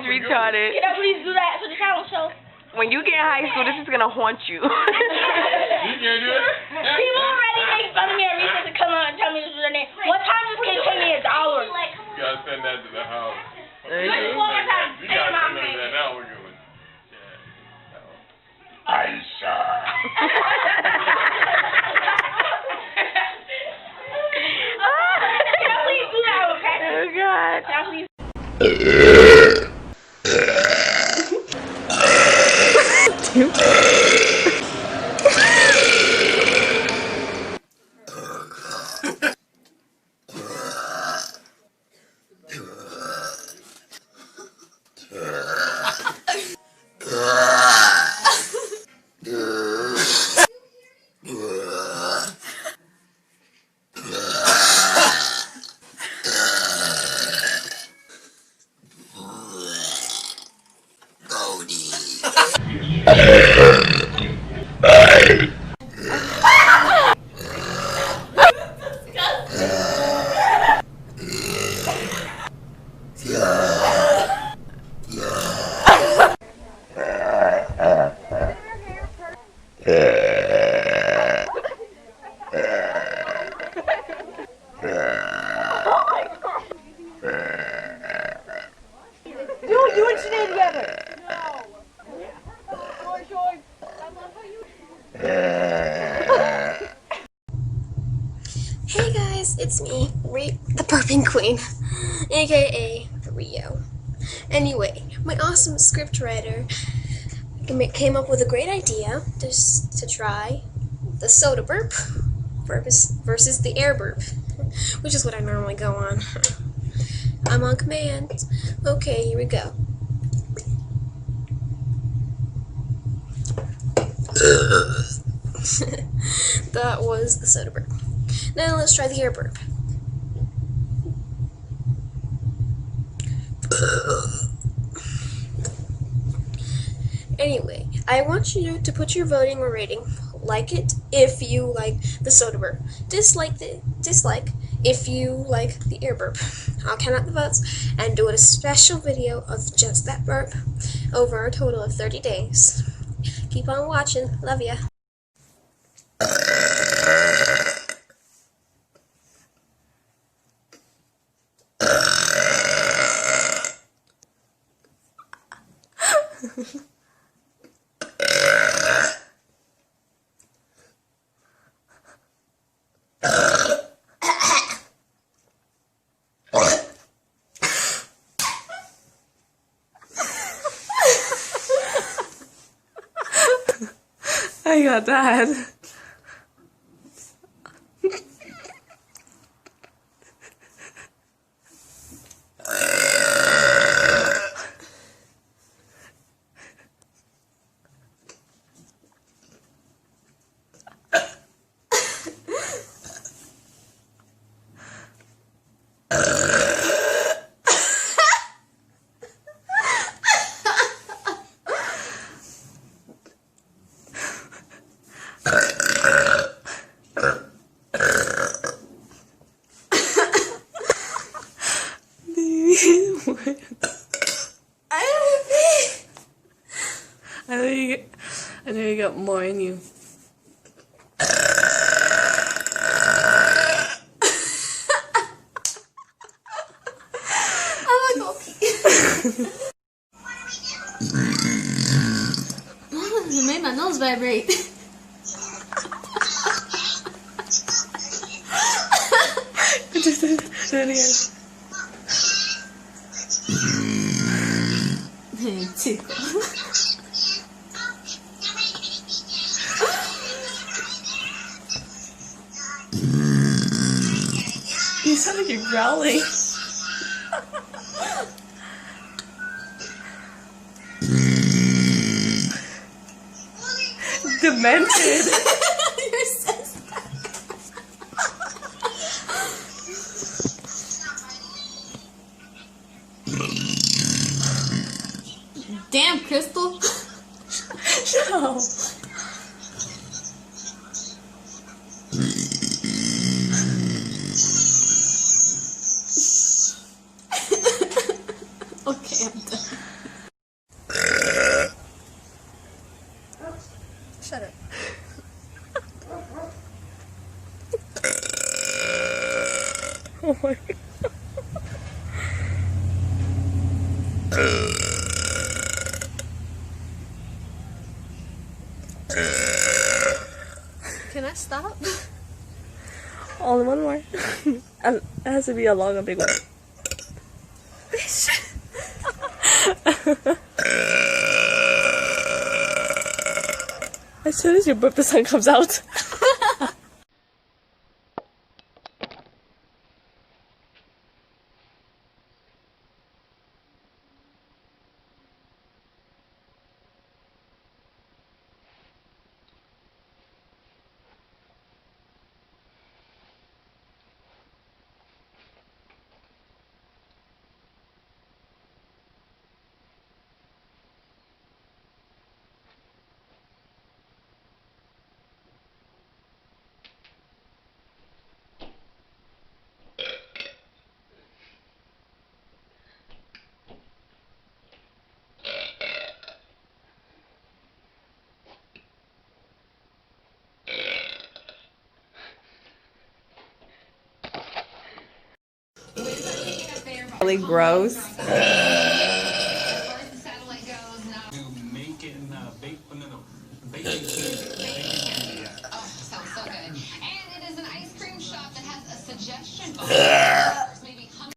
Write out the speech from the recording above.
Retarded. Can I please do that for the talent show? When you get in high school, this is gonna haunt you. You can't do it? People already make fun of me at recess to come out and tell me to do their name. One time this kid paid me $1. You gotta send that to the house. One more time. You gotta send that. Now we're good. Aisha. Can I please do that, okay? Oh God. Can I please? You and Sinead together. Hey guys, it's me, the burping queen, aka Rio. Anyway, my awesome scriptwriter came up with a great idea to try the soda burp versus the air burp, which is what I normally go on. I'm on command. Okay, here we go. That was the soda burp. Now let's try the air burp. Anyway, I want you to put your voting or rating. Like it if you like the soda burp. Dislike if you like the air burp. I'll count out the votes and do a special video of just that burp over a total of 30 days. Keep on watching. Love ya. I got that. I know you got more in you. vibrate. Tickle. You sound like you're growling. Demented. You're so Damn, Crystal. No. Okay, I'm done. Shut up. Oh my god. Can I stop? Only one more. It has to be a long and big one. As soon as you burp, the sun comes out. Really gross.